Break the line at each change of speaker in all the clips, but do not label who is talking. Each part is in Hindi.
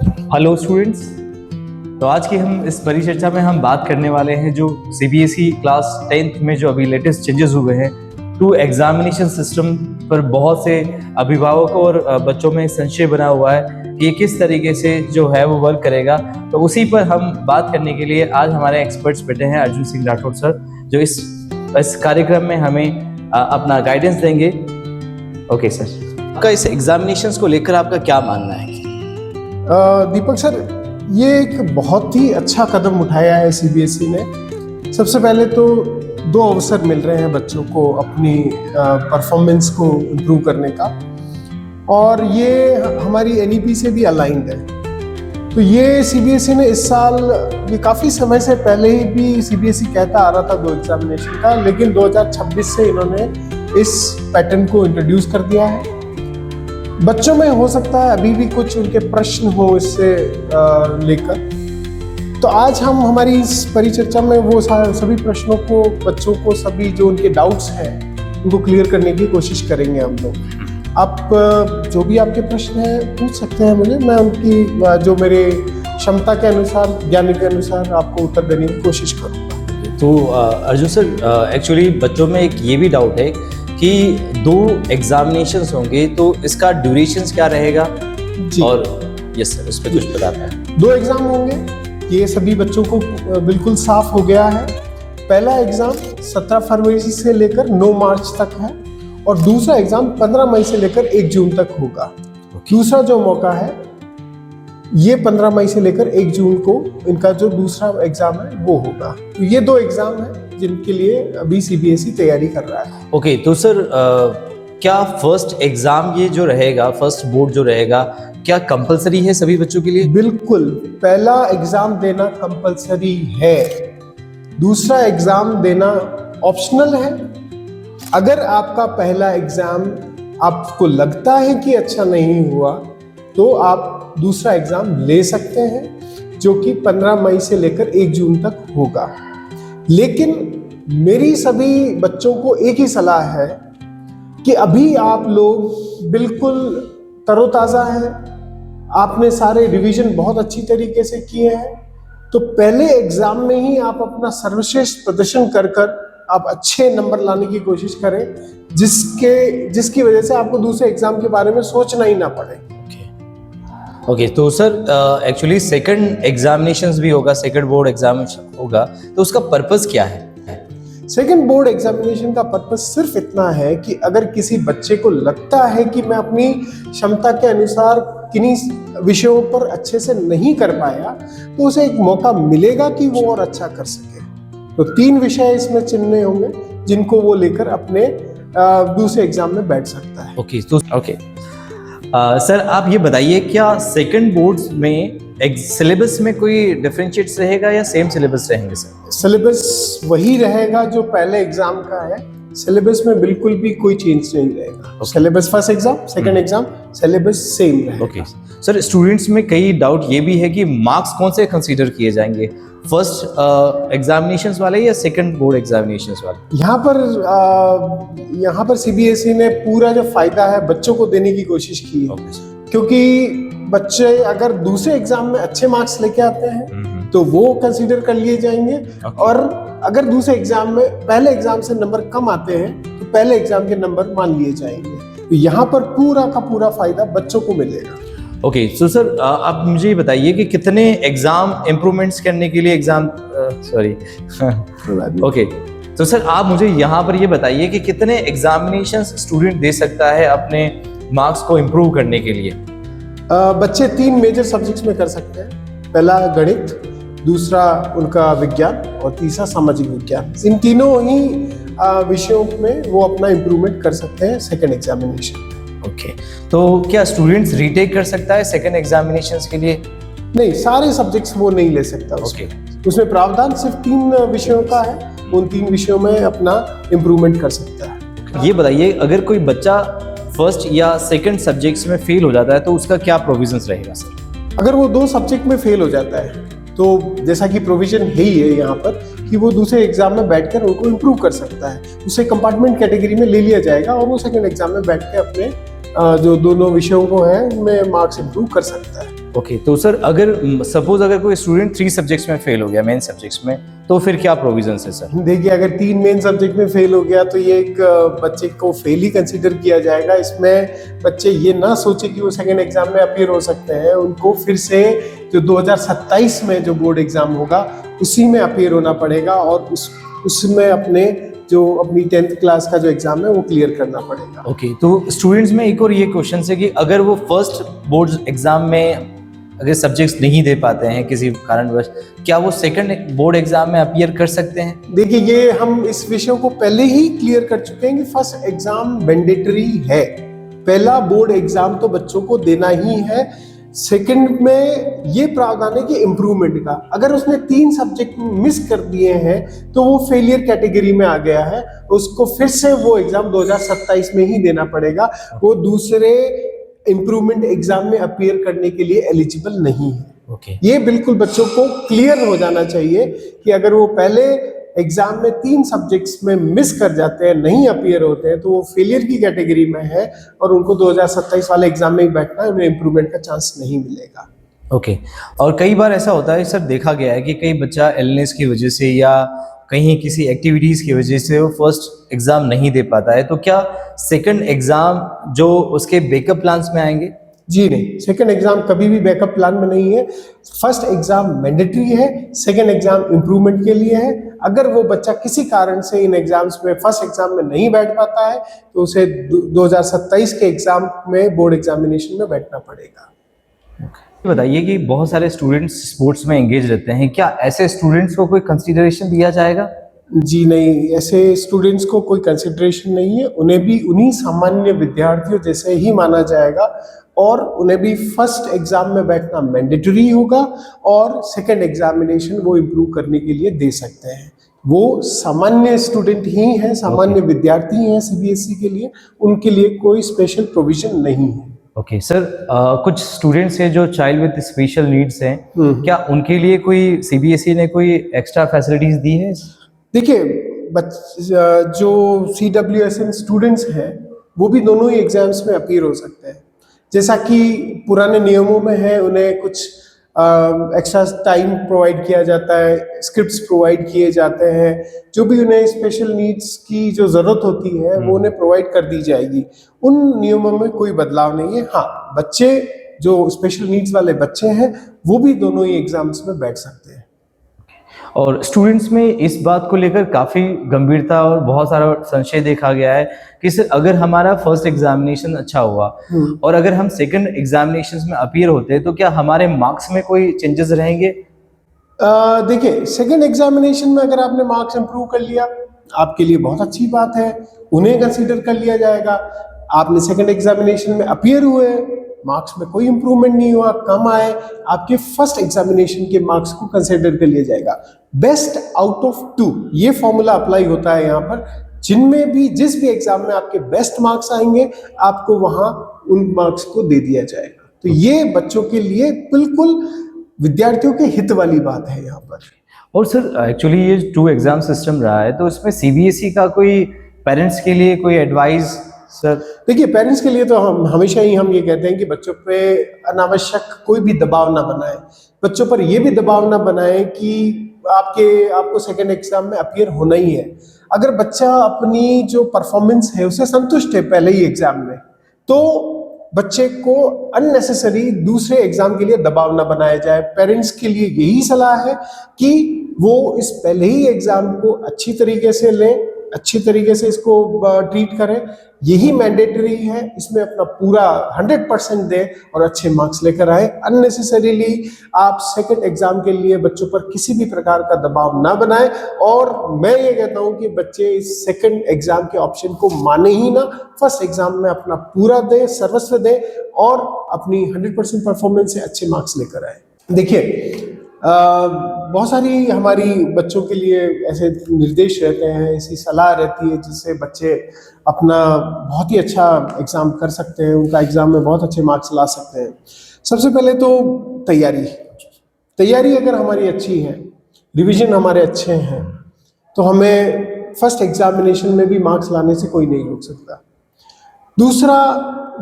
Hello students. तो आज की हम इस परिचर्चा में हम बात करने वाले हैं जो सीबीएसई क्लास 10th में जो अभी लेटेस्ट चेंजेस हुए हैं टू एग्जामिनेशन सिस्टम पर बहुत से अभिभावकों और बच्चों में संशय बना हुआ है कि ये किस तरीके से जो है वो वर्क करेगा। तो उसी पर हम बात करने के लिए आज हमारे एक्सपर्ट्स बैठे हैं अर्जुन सिंह राठौड़ सर, जो इस कार्यक्रम में हमें अपना गाइडेंस देंगे। ओके सर, आपका इस एग्जामिनेशंस को लेकर आपका क्या मानना है?
दीपक सर, ये एक बहुत ही अच्छा कदम उठाया है सीबीएसई ने। सबसे पहले तो दो अवसर मिल रहे हैं बच्चों को अपनी परफॉर्मेंस को इम्प्रूव करने का, और ये हमारी एनईपी से भी अलाइंड है। तो ये सीबीएसई ने इस साल, ये काफ़ी समय से पहले ही भी सीबीएसई कहता आ रहा था दो एग्जामिनेशन का, लेकिन 2026 से इन्होंने इस पैटर्न को इंट्रोड्यूस कर दिया है। बच्चों में हो सकता है अभी भी कुछ उनके प्रश्न हो इससे लेकर, तो आज हम हमारी इस परिचर्चा में वो सभी प्रश्नों को, बच्चों को सभी जो उनके डाउट्स हैं उनको क्लियर करने की कोशिश करेंगे हम लोग। आप जो भी आपके प्रश्न हैं पूछ सकते हैं मुझे, मैं उनकी जो मेरे क्षमता के अनुसार, ज्ञान के अनुसार आपको उत्तर देने की कोशिश करूँगा।
तो अर्जुन सर, एक्चुअली बच्चों में एक ये भी डाउट है कि दो एग्जामिनेशंस होंगे तो इसका ड्यूरेशंस क्या रहेगा जी? और यस सर, उस पर कुछ बताते हैं।
दो एग्जाम होंगे, ये सभी बच्चों को बिल्कुल साफ हो गया है। पहला एग्जाम 17 फरवरी से लेकर 9 मार्च तक है, और दूसरा एग्जाम 15 मई से लेकर 1 जून तक होगा। दूसरा जो मौका है ये 15 मई से लेकर 1 जून को इनका जो दूसरा एग्जाम है वो होगा। तो ये दो एग्जाम है जिनके लिए अभी सीबीएसई तैयारी कर रहा है।
ओके, तो सर क्या फर्स्ट एग्जाम ये जो रहेगा, फर्स्ट बोर्ड जो रहेगा, क्या कंपलसरी है सभी बच्चों के लिए?
बिल्कुल, पहला एग्जाम देना कंपलसरी है, दूसरा एग्जाम देना ऑप्शनल है। अगर आपका पहला एग्जाम आपको लगता है कि अच्छा नहीं हुआ तो आप दूसरा एग्जाम ले सकते हैं, जो कि 15 मई से लेकर 1 जून तक होगा। लेकिन मेरी सभी बच्चों को एक ही सलाह है कि अभी आप लोग बिल्कुल तरोताज़ा हैं, आपने सारे रिवीजन बहुत अच्छी तरीके से किए हैं, तो पहले एग्जाम में ही आप अपना सर्वश्रेष्ठ प्रदर्शन कर आप अच्छे नंबर लाने की कोशिश करें, जिसकी वजह से आपको दूसरे एग्जाम के बारे में सोचना ही ना पड़े।
ओके, तो सर एक्चुअली सेकंड एग्जामिनेशंस भी होगा, सेकंड बोर्ड एग्जामिनेशन होगा, तो उसका पर्पस क्या है?
सेकंड बोर्ड एग्जामिनेशन का पर्पस सिर्फ इतना है कि अगर किसी बच्चे को लगता है कि मैं अपनी क्षमता के अनुसार किन्हीं विषयों पर अच्छे से नहीं कर पाया, तो उसे एक मौका मिलेगा कि वो और अच्छा कर सके। तो 3 विषय इसमें चुनने होंगे जिनको वो लेकर अपने दूसरे एग्जाम में बैठ सकता है।
ओके, तो सर आप ये बताइए, क्या सेकंड बोर्ड्स में सिलेबस में कोई डिफरेंशिएट्स रहेगा या सेम सिलेबस रहेंगे सर?
सिलेबस वही रहेगा जो पहले एग्जाम का है, सिलेबस में बिल्कुल भी कोई चेंज नहीं रहेगा। Syllabus first exam, second exam, syllabus same रहेगा।
ओके सर, स्टूडेंट्स में कई डाउट ये भी है कि मार्क्स कौन से कंसीडर किए जाएंगे, फर्स्ट एग्जामिनेशंस वाले या सेकंड बोर्ड एग्जामिनेशंस वाले?
यहाँ पर सीबीएसई ने पूरा जो फायदा है बच्चों को देने की कोशिश की है, क्योंकि बच्चे अगर दूसरे एग्जाम में अच्छे मार्क्स लेके आते हैं तो वो कंसीडर कर लिए जाएंगे, और अगर दूसरे एग्जाम में पहले एग्जाम से नंबर कम आते हैं तो पहले एग्जाम के नंबर मान लिए जाएंगे। तो यहाँ पर पूरा का पूरा फायदा बच्चों को मिलेगा।
ओके, सो सर आप मुझे ये बताइए कि कितने एग्जाम इम्प्रूवमेंट्स करने के लिए ओके, तो सर आप मुझे यहाँ पर ये बताइए कि कितने एग्जामिनेशंस स्टूडेंट दे सकता है अपने मार्क्स को इम्प्रूव करने के लिए?
बच्चे 3 मेजर सब्जेक्ट्स में कर सकते हैं। पहला गणित, दूसरा उनका विज्ञान, और तीसरा सामाजिक विज्ञान। इन तीनों ही विषयों में वो अपना इम्प्रूवमेंट कर सकते हैं सेकंड एग्जामिनेशन।
ओके, तो क्या स्टूडेंट्स रीटेक कर सकता है सेकंड एग्जामिनेशंस के लिए?
नहीं, सारे सब्जेक्ट्स वो नहीं ले सकता। उसमें प्रावधान सिर्फ 3 विषयों का है, उन 3 विषयों में अपना इम्प्रूवमेंट कर सकता है।
ये बताइए, अगर कोई बच्चा फर्स्ट या सेकंड सब्जेक्ट्स में फेल हो जाता है तो उसका क्या प्रोविजंस रहेगा सर?
अगर वो 2 सब्जेक्ट में फेल हो जाता है तो जैसा कि प्रोविजन है ही है यहाँ पर कि वो दूसरे एग्जाम में बैठकर उनको इम्प्रूव कर सकता है, उसे कंपार्टमेंट कैटेगरी में ले लिया जाएगा और वो सेकंड एग्जाम में बैठ के अपने जो दोनों विषयों को है उनमें मार्क्स इम्प्रूव कर सकता है।
ओके, तो सर अगर सपोज अगर कोई स्टूडेंट 3 सब्जेक्ट्स में फेल हो गया, मेन सब्जेक्ट्स में, तो फिर क्या प्रोविजंस है सर?
देखिए, अगर 3 मेन सब्जेक्ट में फेल हो गया तो ये एक बच्चे को फेल ही कंसीडर किया जाएगा। इसमें बच्चे ये ना सोचे कि वो सेकेंड एग्जाम में अपीयर हो सकते हैं। उनको फिर से जो 2027 में जो बोर्ड एग्जाम होगा उसी में अपीयर होना पड़ेगा और उसमें अपनी 10th क्लास का जो एग्जाम है वो क्लियर करना पड़ेगा।
ओके, तो स्टूडेंट्स में एक और ये क्वेश्चन है कि अगर वो फर्स्ट बोर्ड एग्जाम में अगर सब्जेक्ट्स नहीं दे पाते हैं किसी कारणवश, क्या वो सेकंड बोर्ड एग्जाम में अपीयर कर सकते हैं?
देखिए, ये हम इस विषय को पहले ही क्लियर कर चुके हैं कि फर्स्ट एग्जाम मैंडेटरी है। पहला बोर्ड एग्जाम तो बच्चों को देना ही है। सेकंड में ये प्रावधान है कि इम्प्रूवमेंट का, अगर उसने 3 सब्जेक्ट मिस कर दिए हैं तो वो फेलियर कैटेगरी में आ गया है, उसको फिर से वो एग्जाम 2027 में ही देना पड़ेगा। वो दूसरे इम्प्रूवमेंट एग्जाम में अपीयर करने के लिए एलिजिबल नहीं है।
ओके,
ये बिल्कुल बच्चों को क्लियर हो जाना चाहिए कि अगर वो पहले एग्जाम में 3 सब्जेक्ट्स में मिस कर जाते हैं, नहीं अपीयर होते हैं, तो वो फेलियर की कैटेगरी में है और उनको 2027 वाले एग्जाम में ही बैठना है, उन्हें इम्प्रूवमेंट का चांस नहीं मिलेगा।
ओके। और कई बार ऐसा होता है सर, देखा गया है कि कई बच्चा इलनेस की वजह से या कहीं किसी एक्टिविटीज की वजह से वो फर्स्ट एग्जाम नहीं दे पाता है, तो क्या सेकंड एग्जाम जो उसके बैकअप प्लान्स में आएंगे?
जी नहीं, सेकंड एग्जाम कभी भी बैकअप प्लान में नहीं है। फर्स्ट एग्जाम मैंडेटरी है, सेकंड एग्जाम इम्प्रूवमेंट के लिए है। अगर वो बच्चा किसी कारण से इन एग्जाम्स में फर्स्ट एग्जाम में नहीं बैठ पाता है तो उसे 2027 के एग्जाम में बोर्ड एग्जामिनेशन में बैठना पड़ेगा।
बताइए कि बहुत सारे स्टूडेंट्स स्पोर्ट्स में एंगेज रहते हैं, क्या ऐसे स्टूडेंट्स को कोई कंसीडरेशन दिया जाएगा?
जी नहीं, ऐसे स्टूडेंट्स को कोई कंसिडरेशन नहीं है। उन्हें भी उन्हीं सामान्य विद्यार्थियों जैसे ही माना जाएगा और उन्हें भी फर्स्ट एग्जाम में बैठना मैंडेटरी होगा और सेकंड एग्जामिनेशन वो इम्प्रूव करने के लिए दे सकते हैं। वो सामान्य स्टूडेंट ही हैं, सामान्य विद्यार्थी हैं सीबीएसई के लिए, उनके लिए कोई स्पेशल प्रोविजन नहीं है।
ओके सर, कुछ स्टूडेंट्स हैं जो चाइल्ड विद स्पेशल नीड्स हैं, क्या उनके लिए कोई सीबीएसई ने कोई एक्स्ट्रा फैसिलिटीज दी है?
देखिए, जो CWSN स्टूडेंट्स हैं वो भी दोनों ही एग्जाम्स में अपीयर हो सकते हैं। जैसा कि पुराने नियमों में है, उन्हें कुछ एक्स्ट्रा टाइम प्रोवाइड किया जाता है, स्क्रिप्ट्स प्रोवाइड किए जाते हैं, जो भी उन्हें स्पेशल नीड्स की जो ज़रूरत होती है वो उन्हें प्रोवाइड कर दी जाएगी। उन नियमों में कोई बदलाव नहीं है। हाँ, बच्चे जो स्पेशल नीड्स वाले बच्चे हैं वो भी दोनों ही एग्जाम्स में बैठ सकते हैं।
और स्टूडेंट्स में इस बात को लेकर काफ़ी गंभीरता और बहुत सारा संशय देखा गया है कि सर अगर हमारा फर्स्ट एग्जामिनेशन अच्छा हुआ और अगर हम सेकंड एग्जामिनेशंस में अपीयर होते हैं तो क्या हमारे मार्क्स में कोई चेंजेस रहेंगे?
देखिए, सेकंड एग्जामिनेशन में अगर आपने मार्क्स इंप्रूव कर लिया, आपके लिए बहुत अच्छी बात है, उन्हें कंसीडर कर लिया जाएगा। आपने सेकंड एग्जामिनेशन में अपीयर हुए, मार्क्स में कोई इंप्रूवमेंट नहीं हुआ, कम आए, आपके फर्स्ट एग्जामिनेशन के मार्क्स को कंसीडर कर लिया जाएगा। बेस्ट आउट ऑफ 2 ये फॉर्मूला अप्लाई होता है यहाँ पर। जिनमें भी जिस भी एग्जाम में आपके बेस्ट मार्क्स आएंगे, आपको वहां उन मार्क्स को दे दिया जाएगा। तो ये बच्चों के लिए बिल्कुल विद्यार्थियों के हित वाली बात है यहाँ पर।
और सर एक्चुअली ये 2 एग्जाम सिस्टम रहा है, तो इसमें सीबीएसई का कोई पेरेंट्स के लिए कोई एडवाइस? सर
देखिए, पेरेंट्स के लिए तो हम हमेशा ही ये कहते हैं कि बच्चों पे अनावश्यक कोई भी दबाव ना बनाएं। बच्चों पर ये भी दबाव ना बनाएं कि आपको सेकंड एग्जाम में अपीयर होना ही है। अगर बच्चा अपनी जो परफॉर्मेंस है उससे संतुष्ट है पहले ही एग्जाम में, तो बच्चे को अननेसेसरी दूसरे एग्जाम के लिए दबाव ना बनाया जाए। पेरेंट्स के लिए यही सलाह है कि वो इस पहले ही एग्जाम को अच्छी तरीके से लें, अच्छी तरीके से इसको ट्रीट करें। यही मैंडेटरी है, इसमें अपना पूरा 100% दें और अच्छे मार्क्स लेकर आए। अननेसेसरीली आप सेकंड एग्जाम के लिए बच्चों पर किसी भी प्रकार का दबाव ना बनाएं। और मैं ये कहता हूं कि बच्चे इस सेकंड एग्जाम के ऑप्शन को माने ही ना, फर्स्ट एग्जाम में अपना पूरा दें, सर्वस्व दें और अपनी 100% परफॉर्मेंस से अच्छे मार्क्स लेकर आए। देखिए, बहुत सारी हमारी बच्चों के लिए ऐसे निर्देश रहते हैं, ऐसी सलाह रहती है जिससे बच्चे अपना बहुत ही अच्छा एग्ज़ाम कर सकते हैं, उनका एग्ज़ाम में बहुत अच्छे मार्क्स ला सकते हैं। सबसे पहले तो तैयारी अगर हमारी अच्छी है, रिवीजन हमारे अच्छे हैं, तो हमें फर्स्ट एग्जामिनेशन में भी मार्क्स लाने से कोई नहीं रोक सकता। दूसरा,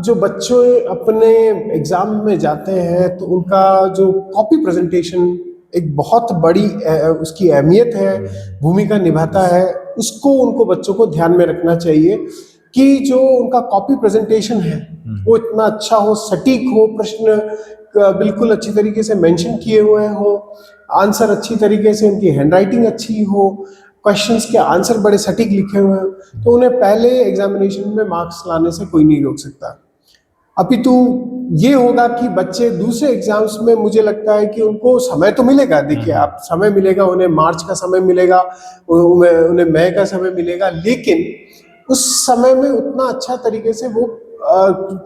जो बच्चे अपने एग्जाम में जाते हैं तो उनका जो कॉपी प्रेजेंटेशन एक बहुत बड़ी उसकी अहमियत है, भूमिका निभाता है। उसको उनको बच्चों को ध्यान में रखना चाहिए कि जो उनका कॉपी प्रेजेंटेशन है वो इतना अच्छा हो, सटीक हो, प्रश्न बिल्कुल अच्छी तरीके से मेंशन किए हुए हो, आंसर अच्छी तरीके से, उनकी हैंडराइटिंग अच्छी हो, क्वेश्चंस के आंसर बड़े सटीक लिखे हुए हैं, तो उन्हें पहले एग्जामिनेशन में मार्क्स लाने से कोई नहीं रोक सकता। अपितु ये होगा कि बच्चे दूसरे एग्जाम्स में, मुझे लगता है कि उनको समय तो मिलेगा, देखिए आप, समय मिलेगा उन्हें, मार्च का समय मिलेगा, उन्हें मई का समय मिलेगा, लेकिन उस समय में उतना अच्छा तरीके से वो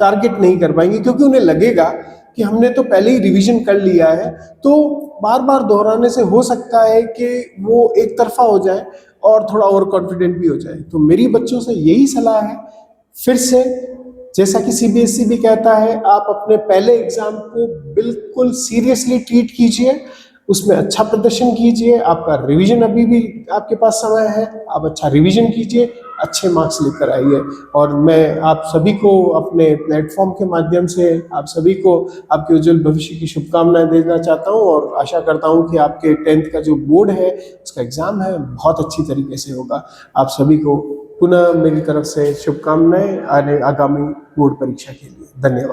टारगेट नहीं कर पाएंगे, क्योंकि उन्हें लगेगा कि हमने तो पहले ही रिवीजन कर लिया है। तो बार बार दोहराने से हो सकता है कि वो एक तरफा हो जाए और थोड़ा ओवर कॉन्फिडेंट भी हो जाए। तो मेरी बच्चों से यही सलाह है, फिर से जैसा कि सीबीएसई भी कहता है, आप अपने पहले एग्जाम को बिल्कुल सीरियसली ट्रीट कीजिए, उसमें अच्छा प्रदर्शन कीजिए। आपका रिवीजन अभी भी आपके पास समय है, आप अच्छा रिवीजन कीजिए, अच्छे मार्क्स लेकर आइए। और मैं आप सभी को अपने प्लेटफॉर्म के माध्यम से आप सभी को आपके उज्जवल भविष्य की शुभकामनाएं देना चाहता हूं, और आशा करता हूं कि आपके 10th का जो बोर्ड है, उसका एग्जाम है, बहुत अच्छी तरीके से होगा। आप सभी को पुनः मेरी तरफ से शुभकामनाएं आगामी बोर्ड परीक्षा के लिए। धन्यवाद।